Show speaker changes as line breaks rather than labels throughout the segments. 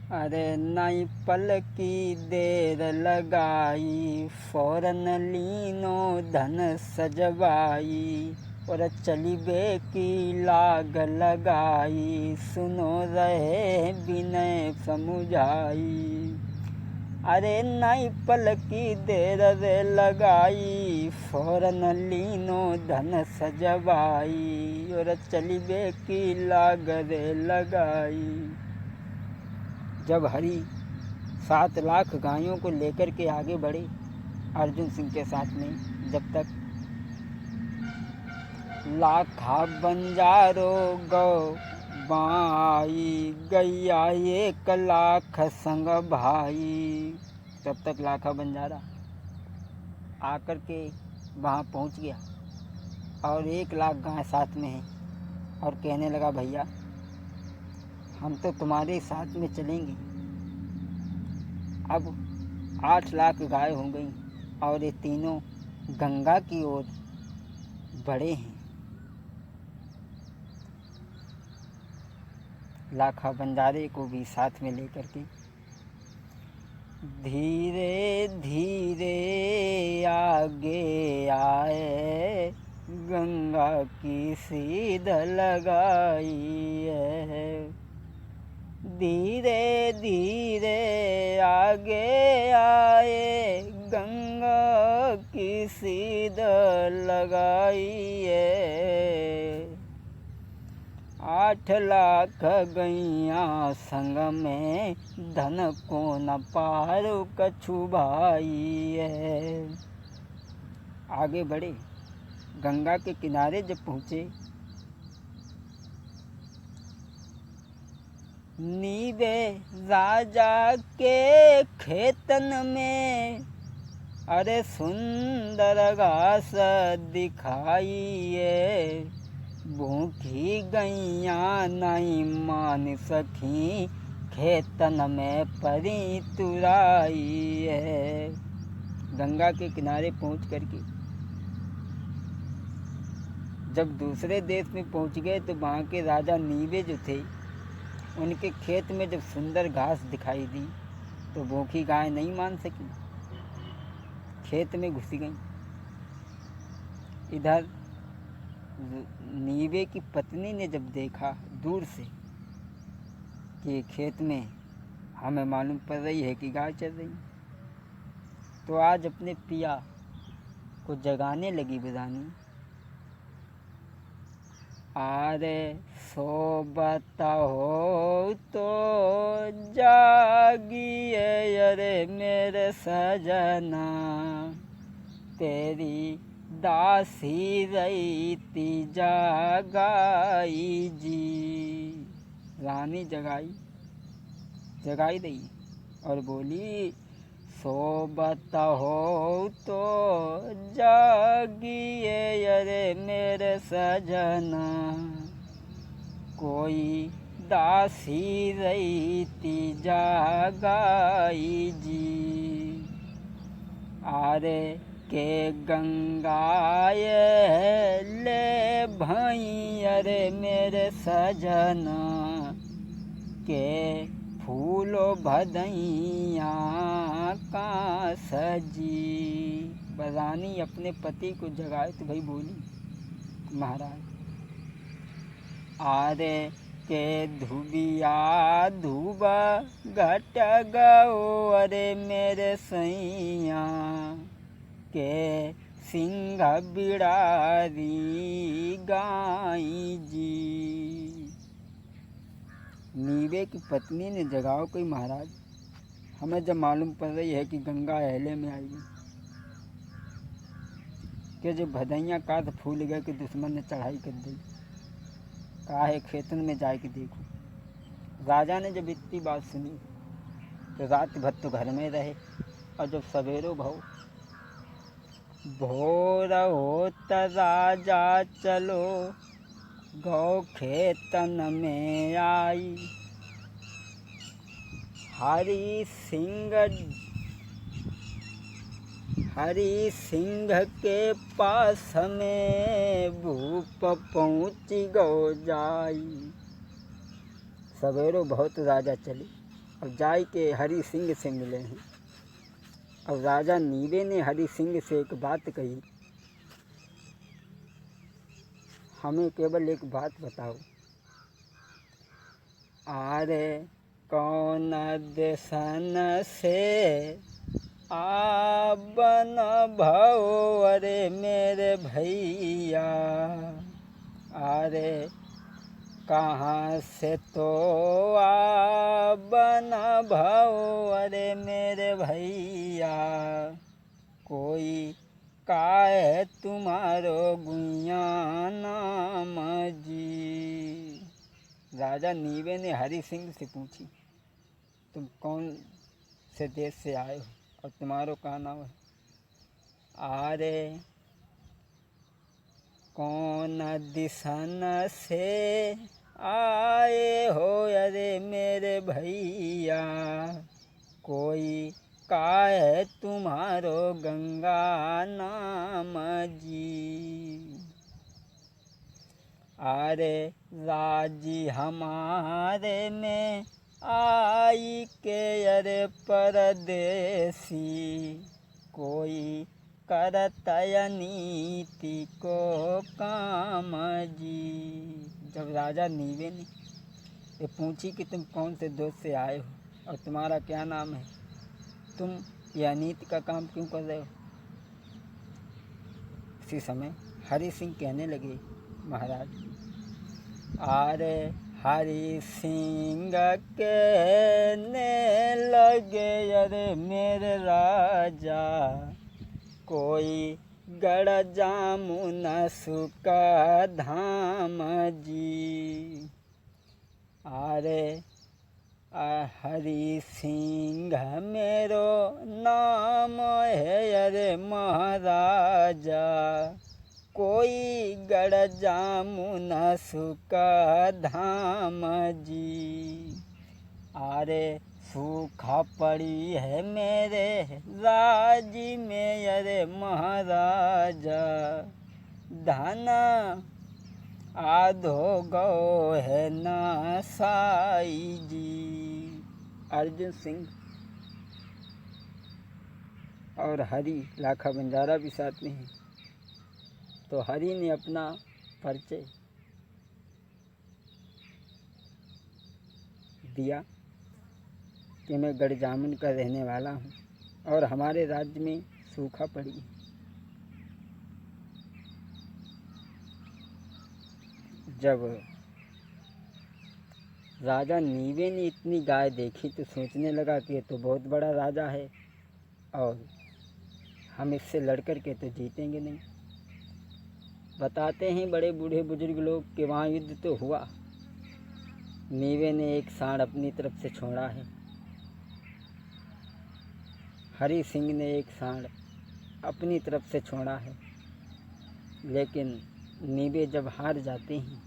अरे नाई पल की देर लगाई, फौरन लीनो धन सजवाई, और चली बे की लाग लगाई, सुनो रहे विनय समुझाई। अरे नाई पल की देर रे लगाई, फौरन लीनो धन सजवाई, और चली बे की लाग रे लगाई। जब हरि 7 लाख गायों को लेकर के आगे बढ़े अर्जुन सिंह के साथ में, जब तक लाखा बंजारो गौ बाई, गैया 1 लाख संग भाई, तब तक लाखा बंजारा आकर के वहाँ पहुँच गया और 1 लाख गाय साथ में है, और कहने लगा भैया हम तो तुम्हारे साथ में चलेंगे। अब 8 लाख गाय हो गई और ये तीनों गंगा की ओर बढ़े हैं। लाखा बंजारे को भी साथ में लेकर के धीरे धीरे आगे आए, गंगा की सीध लगाई है। धीरे धीरे आगे आए, गंगा की सीध लगाई है। 8 लाख गैया संग में, धन को न पारो कछु भाई है। आगे बढ़े, गंगा के किनारे जब पहुँचे, नीवे राजा के खेतन में, अरे सुंदर घास दिखाइए। भूखी गैया नहीं मान सखी, खेतन में परी तुराई है। गंगा के किनारे पहुँच करके जब दूसरे देश में पहुँच गए तो वहाँ के राजा नीवे जो थे, उनके खेत में जब सुंदर घास दिखाई दी तो भूखी गाय नहीं मान सकी, खेत में घुस गई। इधर नीवे की पत्नी ने जब देखा दूर से कि खेत में हमें मालूम पड़ रही है कि गाय चल रही, तो आज अपने पिया को जगाने लगी बदानी। अरे सोबत हो तो जागिए, अरे मेरे सजना, तेरी दासी रही जगाई जी। रानी जगाई दी और बोली, सोबत हो तो जागिए, अरे मेरे सजना, कोई दासी रही जगाई जी। आरे के गंगाए ले भई, अरे मेरे सजना, के फूलो भदैया का सजी। बदानी अपने पति को जगाए तो भाई बोली, महाराज आरे के धुबिया धुबा घट गओ, अरे मेरे सैया, के सिंह बिड़ारी गाई जी। नीवे की पत्नी ने जगाओ कोई महाराज, हमें जब मालूम पड़ रही है कि गंगा अहले में आई कि जो भदैया का तो फूल गए कि दुश्मन ने चढ़ाई कर दी, कहा है खेतन में जाके देखो। राजा ने जब इतनी बात सुनी तो रात भर तो घर में रहे, और जब सवेरो भोर हो त राजा चलो गौ खेतन में आई। हरि सिंह के पास में भूप पहुँच गो जाई। सवेरो बहुत राजा चले और जाय के हरि सिंह से मिले हैं। अब राजा नीवे ने हरि सिंह से एक बात कही, हमें केवल एक बात बताओ, आरे कौन देशन से आबन भव अरे मेरे भैया, अरे कहाँ से तो आबन भव अरे मेरे भैया, कोई काहे तुम्हारो गुइया नाम जी। राजा नीवे ने हरि सिंह से पूछी, तुम कौन से देश से आए हो और तुम्हारो क्या नाम है? आरे कौन दिशन से आए हो अरे मेरे भैया, कोई काहे तुम्हारो गंगा नाम जी। अरे राजी हमारे में आई के अरे परदेसी, कोई करतय नीति को काम जी। जब राजा नीवे ने ये पूछी कि तुम कौन से देश से आए हो और तुम्हारा क्या नाम है, तुम यह अनीति का काम क्यों कर रहे हो? उसी समय हरि सिंह कहने लगे, महाराज, अरे हरि सिंह कहने लगे अरे मेरे राजा, कोई गड़ जामुन सुका धाम जी। अरे हरि सिंह मेरो नाम है अरे महाराजा, कोई गड़ जामुन सुका धाम जी। अरे सूखा पड़ी है मेरे राजी में अरे महाराजा, धाना आधो गो है ना साई जी। अर्जुन सिंह और हरि लाखा बंजारा भी साथ में हैं। तो हरि ने अपना परिचय दिया कि मैं गढ़ जामुन का रहने वाला हूँ और हमारे राज्य में सूखा पड़ी है। जब राजा नीवे ने इतनी गाय देखी तो सोचने लगा कि ये तो बहुत बड़ा राजा है और हम इससे लड़कर के तो जीतेंगे नहीं। बताते हैं बड़े बूढ़े बुजुर्ग लोग कि वहाँ युद्ध तो हुआ, नीवे ने एक सांड अपनी तरफ से छोड़ा है, हरि सिंह ने एक सांड अपनी तरफ से छोड़ा है, लेकिन नीवे जब हार जाते हैं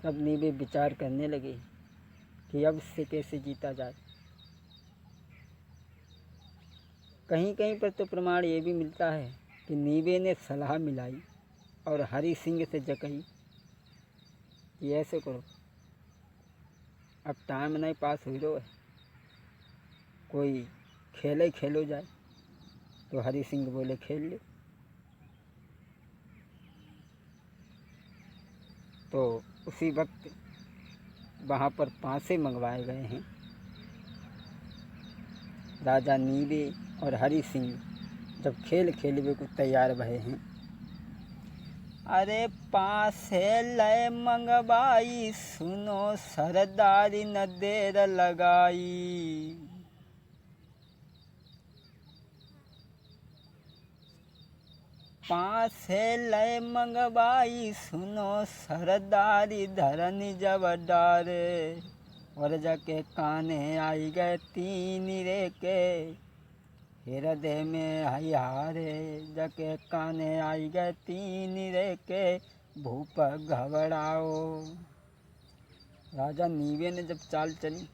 तब नीवे विचार करने लगे कि अब इससे कैसे जीता जाए। कहीं कहीं पर तो प्रमाण ये भी मिलता है कि नीवे ने सलाह मिलाई और हरि सिंह से जकही कि ऐसे करो, अब टाइम नहीं पास हुई रो है, कोई खेले खेलो जाए। तो हरि सिंह बोले खेल ले। तो उसी वक्त वहाँ पर पासे मंगवाए गए हैं। राजा नीवे और हरि सिंह जब खेल खेलवे को तैयार भये हैं, अरे पासे लय मंगवाई सुनो सरदारी न देर लगाई। पासे लय मंगवाई सुनो सरदारी धरनी जब डारे, और जाके काने आई गए तीन रे के हृदय में हयारे, जाके काने आई गए तीन रे के भूप घबराओ। राजा नीवे ने जब चाल चली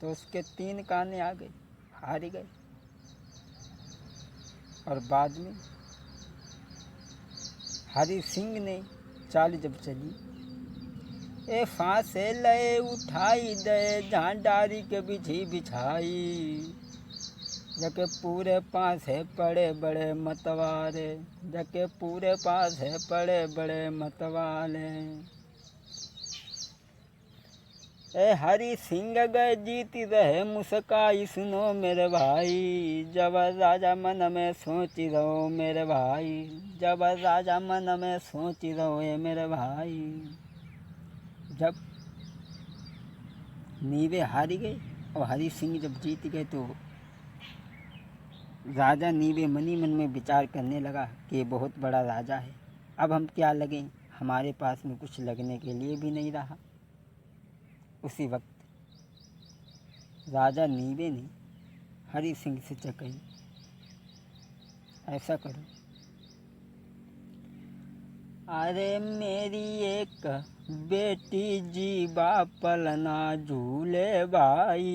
तो उसके तीन काने आ गए, हार गए। और बाद में हरि सिंह ने चाल जब चली ए फांसे लय उठाई दे जहाँ डारी के बिछी बिछाई, जके पूरे पास है पड़े बड़े मतवाले, जके पूरे पास है पड़े बड़े मतवाले। ए हरि सिंह गए जीती रहे मुस्काई सुनो मेरे भाई, जब राजा मन में सोची रहो मेरे भाई, जब राजा मन में सोची रहो ये मेरे भाई। जब नीवे हारी गए और हरि सिंह जब जीत गए तो राजा नीवे मनी मन में विचार करने लगा कि ये बहुत बड़ा राजा है, अब हम क्या लगें, हमारे पास में कुछ लगने के लिए भी नहीं रहा। उसी वक्त राजा नीवे ने हरि सिंह से कही, ऐसा करो, अरे मेरी एक बेटी जीवा पलना झूले भाई,